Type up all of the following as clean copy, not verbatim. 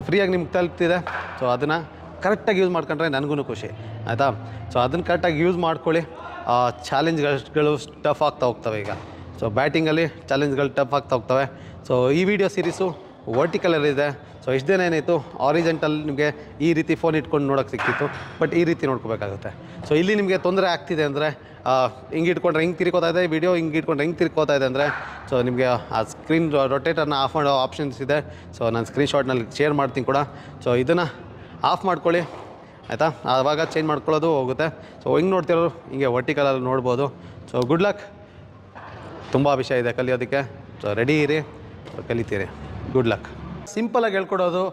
ಫ್ರೀಯಾಗಿ ನಿಮ್ಗೆ ತಲುಪ್ತಿದೆ. ಸೊ ಅದನ್ನು ಕರೆಕ್ಟಾಗಿ ಯೂಸ್ ಮಾಡ್ಕೊಂಡ್ರೆ ನನಗೂ ಖುಷಿ ಆಯಿತಾ. ಸೊ ಅದನ್ನು ಕರೆಕ್ಟಾಗಿ ಯೂಸ್ ಮಾಡ್ಕೊಳ್ಳಿ. ಚಾಲೆಂಜ್ಗಳು ಟಫ್ ಆಗ್ತಾ ಹೋಗ್ತವೆ ಈಗ. ಸೊ ಬ್ಯಾಟಿಂಗಲ್ಲಿ ಚಾಲೆಂಜ್ಗಳು ಟಫ್ ಆಗ್ತಾ ಹೋಗ್ತವೆ. ಸೊ ಈ ವಿಡಿಯೋ ಸೀರೀಸು ವರ್ಟಿಕಲಲ್ಲಿದೆ. ಸೊ ಇಷ್ಟು ದಿನ ಏನಾಯಿತು ಆರಿಜೆಂಟಲ್ ನಿಮಗೆ ಈ ರೀತಿ ಫೋನ್ ಇಟ್ಕೊಂಡು ನೋಡೋಕ್ಕೆ ಸಿಕ್ತಿತ್ತು, ಬಟ್ ಈ ರೀತಿ ನೋಡ್ಕೋಬೇಕಾಗುತ್ತೆ. ಸೊ ಇಲ್ಲಿ ನಿಮಗೆ ತೊಂದರೆ ಆಗ್ತಿದೆ ಅಂದರೆ ಹಿಂಗೆ ಇಟ್ಕೊಂಡ್ರೆ ಹಿಂಗೆ ತಿರ್ಕೋತಾ ಇದೆ, ವಿಡಿಯೋ ಹಿಂಗೆ ಇಟ್ಕೊಂಡ್ರೆ ಹಿಂಗೆ ತಿರ್ಕೋತಾ ಇದೆ ಅಂದರೆ ಸೊ ನಿಮಗೆ ಆ ಸ್ಕ್ರೀನ್ ರೊಟೇಟರ್ನ ಆಫ್ ಮಾಡೋ ಆಪ್ಷನ್ಸ್ ಇದೆ. ಸೊ ನಾನು ಸ್ಕ್ರೀನ್ಶಾಟ್ನಲ್ಲಿ ಶೇರ್ ಮಾಡ್ತೀನಿ ಕೂಡ. ಸೊ ಇದನ್ನು ಆಫ್ ಮಾಡ್ಕೊಳ್ಳಿ ಆಯಿತಾ, ಆವಾಗ ಚೇಂಜ್ ಮಾಡ್ಕೊಳ್ಳೋದು ಹೋಗುತ್ತೆ. ಸೊ ಹಿಂಗೆ ನೋಡ್ತಿರೋರು ಹಿಂಗೆ ವರ್ಟಿಕಲಲ್ಲಿ ನೋಡ್ಬೋದು. So good luck. ತುಂಬ ವಿಷಯ ಇದೆ ಕಲಿಯೋದಕ್ಕೆ. ಸೊ ರೆಡಿ ಇರಿ, ಕಲಿತೀರಿ. Good luck. ಸಿಂಪಲಾಗಿ ಹೇಳ್ಕೊಡೋದು.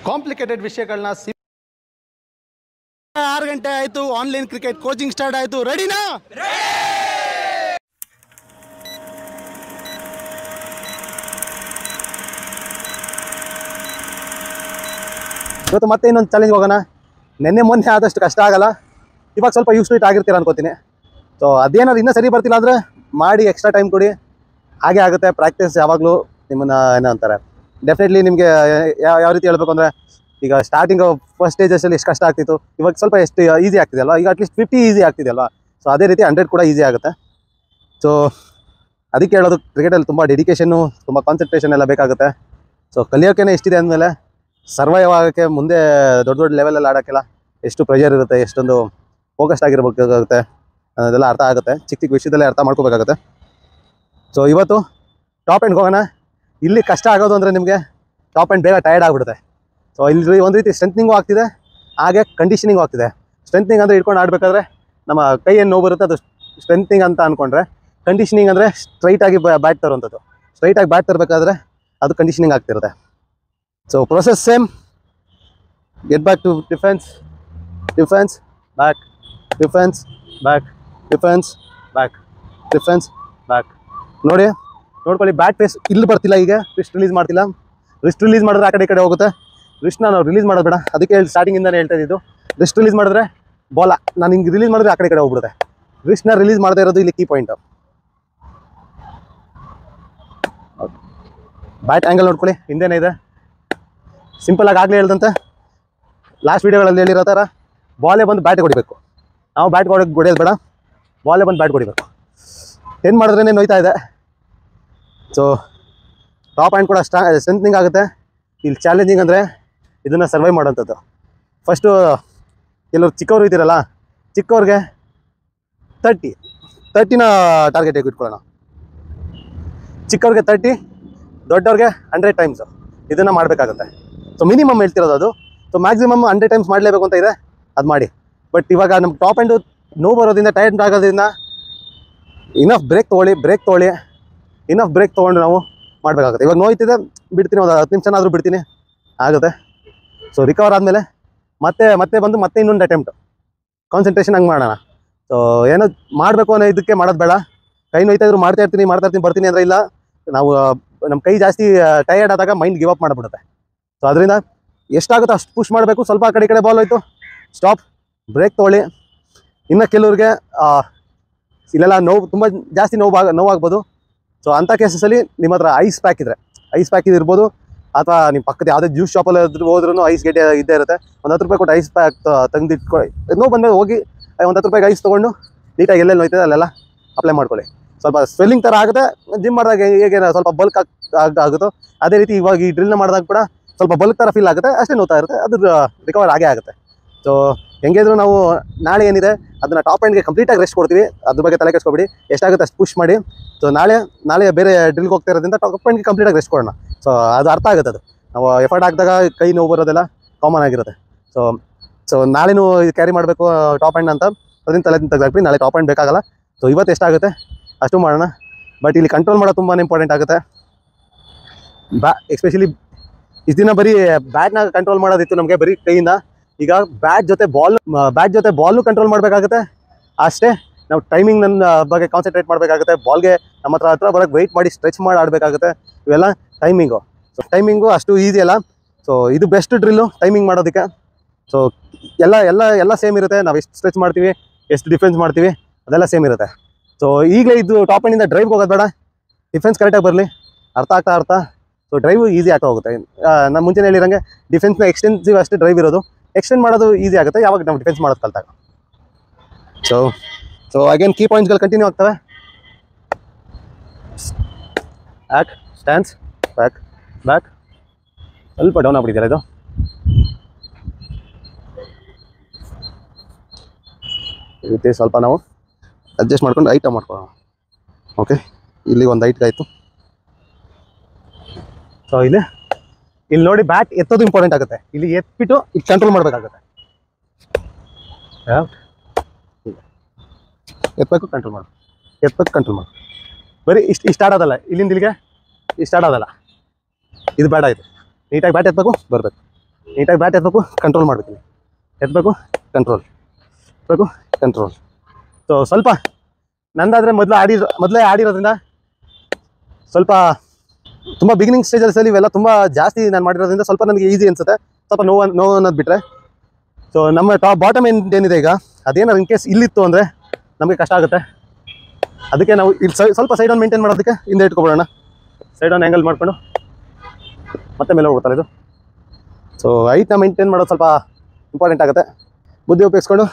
ಕಾಂಪ್ಲಿಕೇಟೆಡ್ ವಿಷಯಗಳನ್ನ 6 ಗಂಟೆ ಆಯಿತು, ಆನ್ಲೈನ್ ಕ್ರಿಕೆಟ್ ಕೋಚಿಂಗ್ ಸ್ಟಾರ್ಟ್ ಆಯಿತು. ರೆಡಿನಾ? ಇವತ್ತು ಮತ್ತೆ ಇನ್ನೊಂದು ಚಾಲೆಂಜ್ ಹೋಗೋಣ. ನೆನ್ನೆ ಮೊನ್ನೆ ಆದಷ್ಟು ಕಷ್ಟ ಆಗಲ್ಲ, ಇವಾಗ ಸ್ವಲ್ಪ ಯೂಸ್ ಟು ಇಟ್ ಆಗಿರ್ತೀರ ಅನ್ಕೋತೀನಿ. ಸೊ ಅದೇನಾದ್ರು ಇನ್ನೂ ಸರಿ ಬರ್ತಿಲ್ಲ ಅಂದರೆ ಮಾಡಿ, ಎಕ್ಸ್ಟ್ರಾ ಟೈಮ್ ಕೊಡಿ, ಹಾಗೆ ಆಗುತ್ತೆ. ಪ್ರಾಕ್ಟೀಸ್ ಯಾವಾಗಲೂ ನಿಮ್ಮನ್ನು ಏನೋ ಅಂತಾರೆ, ಡೆಫಿನೆಟ್ಲಿ ನಿಮಗೆ ಯಾವ ರೀತಿ ಹೇಳಬೇಕು ಅಂದರೆ, ಈಗ ಸ್ಟಾರ್ಟಿಂಗ್ ಫಸ್ಟ್ ಸ್ಟೇಜಸಲ್ಲಿ ಎಷ್ಟು ಕಷ್ಟ ಆಗ್ತಿತ್ತು, ಇವಾಗ ಸ್ವಲ್ಪ ಎಷ್ಟು ಈಸಿ ಆಗ್ತಿದೆ ಅಲ್ವಾ. ಈಗ ಅಟ್ಲೀಸ್ಟ್ 50 ಈಸಿ ಆಗ್ತಿದೆ ಅಲ್ವಾ. ಸೊ ಅದೇ ರೀತಿ 100 ಕೂಡ ಈಸಿ ಆಗುತ್ತೆ. ಸೊ ಅದಕ್ಕೆ ಹೇಳೋದು, ಕ್ರಿಕೆಟಲ್ಲಿ ತುಂಬ ಡೆಡಿಕೇಷನ್ನು, ತುಂಬ ಕಾನ್ಸಂಟ್ರೇಷನ್ ಎಲ್ಲ ಬೇಕಾಗುತ್ತೆ. ಸೊ ಕಲಿಯೋಕ್ಕೇ ಎಷ್ಟಿದೆ ಅಂದಮೇಲೆ ಸರ್ವೈವ್ ಆಗೋಕ್ಕೆ, ಮುಂದೆ ದೊಡ್ಡ ದೊಡ್ಡ ಲೆವೆಲಲ್ಲಿ ಆಡೋಕ್ಕೆಲ್ಲ ಎಷ್ಟು ಪ್ರೆಷರ್ ಇರುತ್ತೆ, ಎಷ್ಟೊಂದು ಫೋಕಸ್ಡ್ ಆಗಿರಬೇಕಾಗುತ್ತೆ ಅದೆಲ್ಲ ಅರ್ಥ ಆಗುತ್ತೆ. ಚಿಕ್ಕ ಚಿಕ್ಕ ವಿಷಯದಲ್ಲೇ ಅರ್ಥ ಮಾಡ್ಕೋಬೇಕಾಗುತ್ತೆ. ಸೊ ಇವತ್ತು ಟಾಪ್ ಎಂಡ್ಗೆ ಹೋಗೋಣ. ಇಲ್ಲಿ ಕಷ್ಟ ಆಗೋದು ಅಂದರೆ ನಿಮಗೆ ಟಾಪ್ ಎಂಡ್ ಬೇಗ ಟಯರ್ಡ್ ಆಗಿಬಿಡುತ್ತೆ. ಸೊ ಇಲ್ಲಿ ಒಂದು ರೀತಿ ಸ್ಟ್ರೆಂತ್ನಿಂಗು ಆಗ್ತಿದೆ, ಹಾಗೆ ಕಂಡೀಷನಿಂಗು ಆಗ್ತಿದೆ. ಸ್ಟ್ರೆಂತ್ನಿಂಗ್ ಅಂದರೆ ಇಟ್ಕೊಂಡು ಆಡಬೇಕಾದ್ರೆ ನಮ್ಮ ಕೈ ಏನು ನೋವು ಬರುತ್ತೆ, ಅದು ಸ್ಟ್ರೆಂತ್ನಿಂಗ್ ಅಂತ ಅಂದ್ಕೊಂಡ್ರೆ, ಕಂಡೀಷನಿಂಗ್ ಅಂದರೆ ಸ್ಟ್ರೈಟಾಗಿ ಬ್ಯಾಟ್ ತರುವಂಥದ್ದು. ಸ್ಟ್ರೈಟಾಗಿ ಬ್ಯಾಟ್ ತರಬೇಕಾದ್ರೆ ಅದು ಕಂಡೀಷನಿಂಗ್ ಆಗ್ತಿರುತ್ತೆ. So process same. Get back to defence, defence back, defence back, defence back, defence back. ನೋಡ್ಕೊಳ್ಳಿ, ಬ್ಯಾಟ್ ಫೇಸ್ ಇಲ್ಲಿ ಬರ್ತಿಲ್ಲ. ಈಗ ರಿಸ್ಟ್ ರಿಲೀಸ್ ಮಾಡ್ತಿಲ್ಲ. ರಿಸ್ಟ್ ರಿಲೀಸ್ ಮಾಡಿದ್ರೆ ಆ ಕಡೆ ಈ ಕಡೆ ಹೋಗುತ್ತೆ. ರಿಸ್ಟ್ನ ನಾವು ರಿಲೀಸ್ ಮಾಡೋದು ಬೇಡ. ಅದಕ್ಕೆ ಸ್ಟಾರ್ಟಿಂಗಿಂದನೇ ಹೇಳ್ತಾ ಇದ್ದು, ರಿಸ್ಟ್ ರಿಲೀಸ್ ಮಾಡಿದ್ರೆ ಬಾಲ, ನಾನು ಹಿಂಗೆ ರಿಲೀಸ್ ಮಾಡಿದ್ರೆ ಆ ಕಡೆ ಈ ಕಡೆ ಹೋಗ್ಬಿಡುತ್ತೆ. ರಿಸ್ಟ್ನ ರಿಲೀಸ್ ಮಾಡದೇ ಇರೋದು ಇಲ್ಲಿ ಕೀ ಪಾಯಿಂಟ್. ಬ್ಯಾಟ್ ಆ್ಯಂಗಲ್ ನೋಡ್ಕೊಳ್ಳಿ, ಹಿಂದೆನೇ ಇದೆ. ಸಿಂಪಲಾಗಿ ಆಗಲೇ ಹೇಳ್ದಂತೆ, ಲಾಸ್ಟ್ ವೀಡಿಯೋಗಳಲ್ಲಿ ಹೇಳಿರೋ ಥರ ಬಾಲೇ ಬಂದು ಬ್ಯಾಟ್ ಹೊಡಿಬೇಕು. ನಾವು ಬ್ಯಾಟ್ ಹೊಡೆಯೋದು ಬೇಡ, ಬಾಲೇ ಬಂದು ಬ್ಯಾಟ್ ಹೊಡಿಬೇಕು. 10 ಮಾಡಿದ್ರೇ ನೋಯ್ತಾ ಇದೆ. ಸೊ ಟಾಪ್ ಆ್ಯಂಡ್ ಕೂಡ ಸ್ಟ್ರೆಂತ್ನಿಂಗ್ ಆಗುತ್ತೆ. ಇಲ್ಲಿ ಚಾಲೆಂಜಿಂಗ್ ಅಂದರೆ ಇದನ್ನು ಸರ್ವೈವ್ ಮಾಡೋಂಥದ್ದು. ಫಸ್ಟು ಕೆಲವರು ಚಿಕ್ಕವರು ಇದ್ದೀರಲ್ಲ, ಚಿಕ್ಕವ್ರಿಗೆ 30ನ ಟಾರ್ಗೆಟ್ ಇಟ್ಕೊಳ್ಳೋಣ. ಚಿಕ್ಕವ್ರಿಗೆ 30, ದೊಡ್ಡವ್ರಿಗೆ 100 ಟೈಮ್ಸು ಇದನ್ನು ಮಾಡಬೇಕಾಗುತ್ತೆ. ಸೊ ಮಿನಿಮಮ್ ಹೇಳ್ತಿರೋದು ಅದು. ಸೊ ಮ್ಯಾಕ್ಸಿಮಮ್ 100 ಟೈಮ್ಸ್ ಮಾಡಲೇಬೇಕು ಅಂತ ಇದೆ, ಅದು ಮಾಡಿ. ಬಟ್ ಇವಾಗ ನಮ್ಗೆ ಟಾಪ್ ಆ್ಯಂಡು ನೋವು ಬರೋದ್ರಿಂದ, ಟೈರ್ಡ್ ಆಗೋದ್ರಿಂದ ಇನಫ್ ಬ್ರೇಕ್ ತೊಗೊಳ್ಳಿ. ಇನಫ್ ಬ್ರೇಕ್ ತೊಗೊಂಡು ನಾವು ಮಾಡಬೇಕಾಗುತ್ತೆ. ಇವಾಗ ನೋಯ್ತಿದೆ, ಬಿಡ್ತೀನಿ, ಒಂದು 10 ನಿಮಿಷನಾದರೂ ಬಿಡ್ತೀನಿ, ಆಗುತ್ತೆ. ಸೊ ರಿಕವರ್ ಆದಮೇಲೆ ಮತ್ತೆ ಬಂದು ಮತ್ತೆ ಇನ್ನೊಂದು ಅಟೆಂಪ್ಟ್, ಕಾನ್ಸಂಟ್ರೇಷನ್ ಹಂಗೆ ಮಾಡೋಣ. ಸೊ ಏನೋ ಮಾಡಬೇಕು ಅನ್ನೋ ಇದಕ್ಕೆ ಮಾಡೋದು ಬೇಡ. ಕೈ ನೋಯ್ತಾ ಇದ್ರು ಮಾಡ್ತಾ ಇರ್ತೀನಿ ಬರ್ತೀನಿ ಅಂದರೆ ಇಲ್ಲ. ನಾವು ನಮ್ಮ ಕೈ ಜಾಸ್ತಿ ಟಯರ್ಡ್ ಆದಾಗ ಮೈಂಡ್ ಗಿವ್ ಅಪ್ ಮಾಡಿಬಿಡುತ್ತೆ. ಸೊ ಅದರಿಂದ ಎಷ್ಟಾಗುತ್ತೋ ಅಷ್ಟು ಪುಷ್ ಮಾಡಬೇಕು. ಸ್ವಲ್ಪ ಆ ಕಡೆ ಈ ಕಡೆ ಬಾಲ್ ಹೋಯ್ತು, ಸ್ಟಾಪ್, ಬ್ರೇಕ್ ತೊಗೊಳ್ಳಿ. ಇನ್ನು ಕೆಲವ್ರಿಗೆ ಇಲ್ಲೆಲ್ಲ ತುಂಬ ಜಾಸ್ತಿ ನೋವಾಗ್ಬೋದು. ಸೊ ಅಂಥ ಕೇಸಸಲ್ಲಿ ನಿಮ್ಮ ಹತ್ರ ಐಸ್ ಪ್ಯಾಕ್ ಇರ್ಬೋದು, ಅಥವಾ ನಿಮ್ಮ ಪಕ್ಕದ ಯಾವುದೇ ಜ್ಯೂಸ್ ಶಾಪಲ್ಲಿ ಹೋದ್ರೂ ಐಸ್ ಗೆಡ್ಡೆ ಇದ್ದೇ ಇರುತ್ತೆ. ಒಂದು 10 ರೂಪಾಯಿ ಕೊಟ್ಟು ಐಸ್ ಪ್ಯಾಕ್ ತೆಗೆದಿಟ್ಕೊಳ್ಳಿ. ನೋವು ಬಂದಮೇಲೆ ಹೋಗಿ ಒಂದು 10 ರೂಪಾಯಿಗೆ ಐಸ್ ತೊಗೊಂಡು ನೀಟಾಗಿ ಎಲ್ಲೆಲ್ಲಿ ನೋಯ್ತದೆ ಅಲ್ಲೆಲ್ಲ ಅಪ್ಲೈ ಮಾಡ್ಕೊಳ್ಳಿ. ಸ್ವಲ್ಪ ಸ್ವೆಲ್ಲಿಂಗ್ ಥರ ಆಗುತ್ತೆ. ಜಿಮ್ ಮಾಡಿದಾಗ ಹೇಗೆ ಸ್ವಲ್ಪ ಬಲ್ಕ್ ಆಗುತ್ತೋ ಅದೇ ರೀತಿ ಇವಾಗ ಈ ಡ್ರಿಲ್ನ ಮಾಡಿದಾಗ ಕೂಡ ಸ್ವಲ್ಪ ಬಲ್ಕ್ ಥರ ಫೀಲ್ ಆಗುತ್ತೆ, ಅಷ್ಟೇ ನೋಡ್ತಾ ಇರುತ್ತೆ. ಅದು ರಿಕವರ್ ಆಗೇ ಆಗುತ್ತೆ. ಸೊ ಹೆಂಗಿದ್ರು ನಾವು ನಾಳೆ ಏನಿದೆ ಅದನ್ನು ಟಾಪ್ ಎಂಡ್ಗೆ ಕಂಪ್ಲೀಟಾಗಿ ರೆಸ್ಟ್ ಕೊಡ್ತೀವಿ. ಅದ್ರ ಬಗ್ಗೆ ತಲೆ ಕೆಡಿಸ್ಕೊಬೇಡಿ, ಎಷ್ಟಾಗುತ್ತೆ ಅಷ್ಟು ಪುಷ್ ಮಾಡಿ. ಸೊ ನಾಳೆ ಬೇರೆ ಡ್ರಿಲ್ಗೆ ಹೋಗ್ತಾ ಇರೋದ್ರಿಂದ ಟಾಪ್ ಎಂಡ್ಗೆ ಕಂಪ್ಲೀಟಾಗಿ ರೆಸ್ಟ್ ಕೊಡೋಣ. ಸೊ ಅದು ಅರ್ಥ ಆಗುತ್ತೆ. ಅದು ನಾವು ಎಫರ್ಟ್ ಹಾಕಿದಾಗ ಕೈ ನೋವು ಬರೋದೆಲ್ಲ ಕಾಮನ್ ಆಗಿರುತ್ತೆ. ಸೊ ನಾಳೆನೂ ಕ್ಯಾರಿ ಮಾಡಬೇಕು ಟಾಪ್ ಎಂಡ್ ಅಂತ, ಅದರಿಂದ ತಲೆ ತೆಗೆದಾಕ್ಬಿಡಿ. ನಾಳೆ ಟಾಪ್ ಎಂಡ್ ಬೇಕಾಗಲ್ಲ. ಸೊ ಇವತ್ತು ಎಷ್ಟಾಗುತ್ತೆ ಅಷ್ಟು ಮಾಡೋಣ. ಬಟ್ ಇಲ್ಲಿ ಕಂಟ್ರೋಲ್ ಮಾಡೋದು ತುಂಬಾ ಇಂಪಾರ್ಟೆಂಟ್ ಆಗುತ್ತೆ. ಎಸ್ಪೆಷಲಿ ಇಷ್ಟು ದಿನ ಬರೀ ಬ್ಯಾಟ್ನ ಕಂಟ್ರೋಲ್ ಮಾಡೋದಿತ್ತು ನಮಗೆ ಬರೀ ಕೈಯಿಂದ. ಈಗ ಬ್ಯಾಟ್ ಜೊತೆ ಬಾಲ್ನು ಕಂಟ್ರೋಲ್ ಮಾಡಬೇಕಾಗುತ್ತೆ. ಅಷ್ಟೇ ನಾವು ಟೈಮಿಂಗ್ ನನ್ನ ಬಗ್ಗೆ ಕಾನ್ಸಂಟ್ರೇಟ್ ಮಾಡಬೇಕಾಗುತ್ತೆ. ಬಾಲ್ಗೆ ನಮ್ಮ ಹತ್ರ ಬರೋಕ್ಕೆ ವೆಯ್ಟ್ ಮಾಡಿ ಸ್ಟ್ರೆಚ್ ಮಾಡಿ ಆಡಬೇಕಾಗುತ್ತೆ. ಇವೆಲ್ಲ ಟೈಮಿಂಗು. ಸೊ ಟೈಮಿಂಗು ಅಷ್ಟು ಈಸಿ ಅಲ್ಲ. ಸೊ ಇದು ಬೆಸ್ಟ್ ಡ್ರಿಲ್ಲು ಟೈಮಿಂಗ್ ಮಾಡೋದಕ್ಕೆ. ಸೊ ಎಲ್ಲ ಸೇಮ್ ಇರುತ್ತೆ. ನಾವು ಎಷ್ಟು ಸ್ಟ್ರೆಚ್ ಮಾಡ್ತೀವಿ, ಎಷ್ಟು ಡಿಫೆನ್ಸ್ ಮಾಡ್ತೀವಿ ಅದೆಲ್ಲ ಸೇಮ್ ಇರುತ್ತೆ. ಸೊ ಈಗಲೇ ಇದು ಟಾಪ್ ಎಂಡಿಂದ ಡ್ರೈವ್ಗೆ ಹೋಗೋದು ಬೇಡ, ಡಿಫೆನ್ಸ್ ಕರೆಕ್ಟಾಗಿ ಬರಲಿ, ಅರ್ಥ. ಸೊ ಡ್ರೈವ್ ಈಸಿ ಆಗ್ತಾ ಹೋಗುತ್ತೆ. ನಾನು ಮುಂಚೆ ಹೇಳಿರಂಗೆ ಡಿಫೆನ್ಸ್ನ ಎಕ್ಸ್ಟೆನ್ಸಿವ್ ಅಷ್ಟೇ ಡ್ರೈವ್ ಇರೋದು, ಎಕ್ಸ್ಟೆಂಡ್ ಮಾಡೋದು ಈಸಿ ಆಗುತ್ತೆ ಯಾವಾಗ ನಾವು ಡಿಫೆನ್ಸ್ ಮಾಡೋದು ಕಲ್ತಾಗ. ಸೊ ಅಗೇನ್ ಕೀ ಪಾಯಿಂಟ್ಸ್ಗಳು ಕಂಟಿನ್ಯೂ ಆಗ್ತವೆ. ಬ್ಯಾಕ್ ಸ್ಟ್ಯಾನ್ಸ್, ಬ್ಯಾಕ್ ಸ್ವಲ್ಪ ಡೌನ್ ಆಗ್ಬಿಟ್ಟಿದ್ದಾರೆ ಇದು. ಈ ರೀತಿ ಸ್ವಲ್ಪ ನಾವು ಅಡ್ಜಸ್ಟ್ ಮಾಡ್ಕೊಂಡು ಐಟಮ್ ಮಾಡ್ಕೊಳ್ಳೋಣ. ಓಕೆ, ಇಲ್ಲಿ ಒಂದು ಐಟ್ ಆಯಿತು. ಸೊ ಇಲ್ಲಿ ನೋಡಿ ಬ್ಯಾಟ್ ಎತ್ತೋದು ಇಂಪಾರ್ಟೆಂಟ್ ಆಗುತ್ತೆ. ಇಲ್ಲಿ ಎತ್ಬಿಟ್ಟು ಈಗ ಕಂಟ್ರೋಲ್ ಮಾಡಬೇಕಾಗುತ್ತೆ. ಎತ್ತಬೇಕು ಕಂಟ್ರೋಲ್ ಮಾಡು. ಬರೀ ಇಷ್ಟು ಆಡೋದಲ್ಲ, ಇಲ್ಲಿಂದ ಇಲ್ಲಿಗೆ ಇಷ್ಟು ಆಡೋದಲ್ಲ, ಇದು ಬೇಡ. ಇದು ನೀಟಾಗಿ ಬ್ಯಾಟ್ ಎತ್ತಬೇಕು, ಬರಬೇಕು, ನೀಟಾಗಿ ಬ್ಯಾಟ್ ಎತ್ತಬೇಕು, ಕಂಟ್ರೋಲ್ ಮಾಡಬೇಕು, ಎತ್ತಬೇಕು ಕಂಟ್ರೋಲ್. ಸೊ ಸ್ವಲ್ಪ ನಂದಾದರೆ ಮೊದಲೇ ಆಡಿರೋದ್ರಿಂದ ಸ್ವಲ್ಪ ತುಂಬ ಬಿಗಿನಿಂಗ್ ಸ್ಟೇಜಲ್ಲಿ ಇವೆಲ್ಲ ತುಂಬ ಜಾಸ್ತಿ ನಾನು ಮಾಡಿರೋದ್ರಿಂದ ಸ್ವಲ್ಪ ನನಗೆ ಈಸಿ ಅನಿಸುತ್ತೆ, ಸ್ವಲ್ಪ ನೋವು ಅನ್ನೋದು ಬಿಟ್ಟರೆ. ಸೊ ನಮ್ಮ ಬಾಟಮ್ ಏನಿದೆ ಈಗ, ಅದೇನಾದ್ರು ಇನ್ ಕೇಸ್ ಇಲ್ಲಿತ್ತು ಅಂದರೆ ನಮಗೆ ಕಷ್ಟ ಆಗುತ್ತೆ. ಅದಕ್ಕೆ ನಾವು ಇಲ್ಲಿ ಸ್ವಲ್ಪ ಸೈಡ್ ಆನ್ ಮೇಂಟೈನ್ ಮಾಡೋದಕ್ಕೆ ಹಿಂದೆ ಇಟ್ಕೊಬಿಡೋಣ. ಸೈಡ್ ಆನ್ ಆ್ಯಂಗಲ್ ಮಾಡಿಕೊಂಡು ಮತ್ತೆ ಮೇಲೆ ಹೋಗುತ್ತಲ್ಲ ಇದು. ಸೊ ಹೈಟ್ನ ಮೇಂಟೈನ್ ಮಾಡೋದು ಸ್ವಲ್ಪ ಇಂಪಾರ್ಟೆಂಟ್ ಆಗುತ್ತೆ. ಬುದ್ಧಿ ಉಪಯೋಗಿಸ್ಕೊಂಡು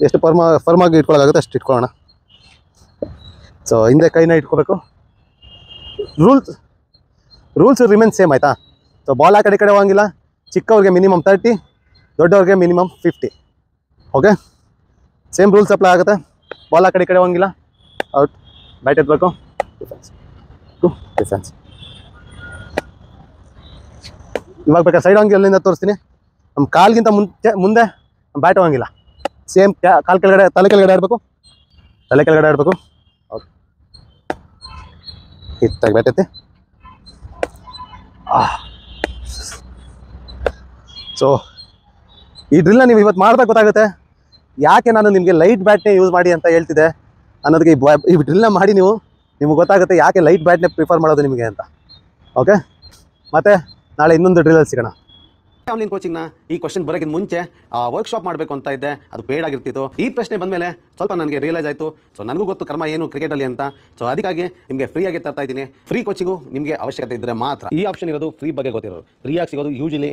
ಎಷ್ಟು ಫರ್ಮಾಗಿ ಇಟ್ಕೊಳ್ಳೋಕ್ಕಾಗುತ್ತೆ ಅಷ್ಟು ಇಟ್ಕೊಳ್ಳೋಣ. ಸೊ ಹಿಂದೆ ಕೈನ ಇಟ್ಕೋಬೇಕು. ರೂಲ್ಸ್ ರಿಮೇನ್ ಸೇಮ್ ಆಯಿತಾ. ಸೊ ಬಾಲ್ ಆ ಕಡೆ ಹೋಗಂಗಿಲ್ಲ. ಚಿಕ್ಕವ್ರಿಗೆ ಮಿನಿಮಮ್ 30, ದೊಡ್ಡವ್ರಿಗೆ minimum 50. Okay, same rules apply ಆಗುತ್ತೆ. ಬಾಲ್ ಆ ಕಡೆ ಹೋಗಂಗಿಲ್ಲ, ಔಟ್. Bat ಎತ್ತಬೇಕು, defence. ಇವಾಗ ಬೇಕಾದ್ರೆ ಸೈಡ್ ಆಂಗಲಿಂದ ತೋರಿಸ್ತೀನಿ. ನಮ್ಮ ಕಾಲ್ಗಿಂತ ಮುಂದೆ ಬ್ಯಾಟ್ ಹೋಗಂಗಿಲ್ಲ. ಸೇಮ್ ಕಾಲು ಕೆಳಗಡೆ, ತಲೆ ಕೆಳಗಡೆ ಆಡಬೇಕು. ಓಕೆ, ಇತ್ತಾಗಿ ಬ್ಯಾಟ್ ಎತ್ತಿ. ಸೊ ಈ ಡ್ರಿಲ್ನ ನೀವು ಇವತ್ತು ಮಾಡಿದಾಗ ಗೊತ್ತಾಗುತ್ತೆ ಯಾಕೆ ನಾನು ನಿಮಗೆ ಲೈಟ್ ಬ್ಯಾಟ್ನೇ ಯೂಸ್ ಮಾಡಿ ಅಂತ ಹೇಳ್ತಿದ್ದೆ ಅನ್ನೋದಕ್ಕೆ. ಈ ಡ್ರಿಲ್ನ ಮಾಡಿ ನಿಮ್ಗೆ ಗೊತ್ತಾಗುತ್ತೆ ಯಾಕೆ ಲೈಟ್ ಬ್ಯಾಟ್ನೇ ಪ್ರಿಫರ್ ಮಾಡೋದು ನಿಮಗೆ ಅಂತ. ಓಕೆ, ಮತ್ತೆ ನಾಳೆ ಇನ್ನೊಂದು ಡ್ರಿಲ್ಲಲ್ಲಿ ಸಿಗೋಣ. ಆನ್ಲೈನ್ ಕೋಚಿಂಗ್ನ ಈ ಕ್ವಶನ್ ಬರೋಕ್ಕಿಂತ ಮುಂಚೆ ವರ್ಕ್ಶಾಪ್ ಮಾಡಬೇಕು ಅಂತ ಇದ್ದೆ, ಅದು ಪೇಡ್ ಆಗಿರ್ತಿತ್ತು. ಈ ಪ್ರಶ್ನೆ ಬಂದಮೇಲೆ ಸ್ವಲ್ಪ ನನಗೆ ರಿಯಲೈಸ್ ಆಯಿತು. ಸೊ ನನಗೂ ಗೊತ್ತು ಕರ್ಮ ಏನು ಕ್ರಿಕೆಟಲ್ಲಿ ಅಂತ. ಸೊ ಅದಕ್ಕಾಗಿ ನಿಮಗೆ ಫ್ರೀಯಾಗಿ ತರ್ತಾ ಇದ್ದೀನಿ. ಫ್ರೀ ಕೋಚಿಂಗು ನಿಮಗೆ ಅವಶ್ಯಕತೆ ಇದ್ದರೆ ಮಾತ್ರ ಈ ಆಪ್ಷನ್ ಇರೋದು. ಫ್ರೀ ಬಗ್ಗೆ ಗೊತ್ತಿರೋರು ಫ್ರೀಯಾಗಿ ಸಿಗೋದು ಯೂಶಲಿ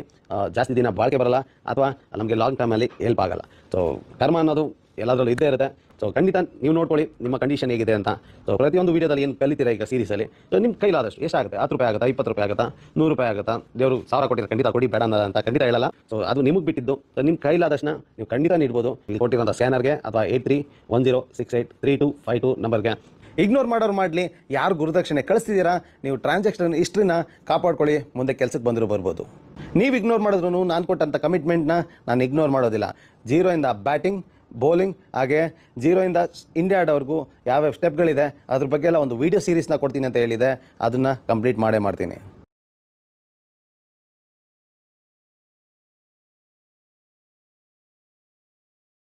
ಜಾಸ್ತಿ ದಿನ ಬಾಳಿಕೆ ಬರಲ್ಲ, ಅಥವಾ ನಮಗೆ ಲಾಂಗ್ ಟರ್ಮಲ್ಲಿ ಹೆಲ್ಪ್ ಆಗಲ್ಲ. ಸೊ ಕರ್ಮ ಅನ್ನೋದು ಎಲ್ಲದರಲ್ಲೂ ಇದ್ದೇ ಇರುತ್ತೆ. ಸೊ ಖಂಡಿತ ನೀವು ನೋಡ್ಕೊಳ್ಳಿ ನಿಮ್ಮ ಕಂಡೀಷನ್ ಹೇಗಿದೆ ಅಂತ. ಸೊ ಪ್ರತಿಯೊಂದು ವೀಡಿಯೋದಲ್ಲಿ ಏನು ಕಲಿತೀರಾ ಈಗ ಸೀರೀಸಲ್ಲಿ, ಸೊ ನಿಮ್ಮ ಕೈಲಾದಷ್ಟು ಎಷ್ಟಾಗುತ್ತೆ, 10 ರೂಪಾಯಿ ಆಗುತ್ತಾ, 20 ರೂಪಾಯಿ ಆಗುತ್ತಾ, 100 ರೂಪಾಯಿ ಆಗುತ್ತಾ, ದೇವರು 1000 ಕೊಟ್ಟಿದ್ರೆ ಖಂಡಿತ ಕೊಡಿ, ಬೇಡ ಅಂತ ಖಂಡಿತ ಹೇಳಲ್ಲ. ಸೊ ಅದು ನಿಮಗೆ ಬಿಟ್ಟಿದ್ದು. ಸೊ ನಿಮ್ಮ ಕೈಲಾದಷ್ಟನ್ನ ನೀವು ಖಂಡಿತ ನೀಡ್ಬೋದು. ಇಲ್ಲಿ ಕೊಟ್ಟಿರೋಂಥ ಸ್ಕ್ಯಾನರ್ಗೆ ಅಥವಾ 8310683252 ನಂಬರ್ಗೆ. ಇಗ್ನೋರ್ ಮಾಡೋರು ಮಾಡಲಿ, ಯಾರು ಗುರುದಕ್ಷಿಣೆ ಕಳಿಸ್ತಿದ್ದೀರಾ ನೀವು ಟ್ರಾನ್ಸಾಕ್ಷನ್ ಹಿಸ್ಟ್ರಿನ ಕಾಪಾಡ್ಕೊಳ್ಳಿ, ಮುಂದೆ ಕೆಲಸಕ್ಕೆ ಬರ್ಬೋದು. ನೀವು ಇಗ್ನೋರ್ ಮಾಡಿದ್ರು ನಾನು ಕೊಟ್ಟಂಥ ಕಮಿಟ್ಮೆಂಟ್ನ ನಾನು ಇಗ್ನೋರ್ ಮಾಡೋದಿಲ್ಲ. 0 ಇಂದ ಬ್ಯಾಟಿಂಗ್, ಬೌಲಿಂಗ್, ಹಾಗೆ 0 ಇಂದ ಇಂಡಿಯಾ ಆಡೋವರೆಗೂ ಯಾವ್ಯಾವ ಸ್ಟೆಪ್ಗಳಿದೆ ಅದ್ರ ಬಗ್ಗೆ ಎಲ್ಲ ಒಂದು ವೀಡಿಯೋ ಸೀರೀಸ್ನ ಕೊಡ್ತೀನಿ ಅಂತ ಹೇಳಿದೆ. ಅದನ್ನು ಕಂಪ್ಲೀಟ್ ಮಾಡೇ ಮಾಡ್ತೀನಿ.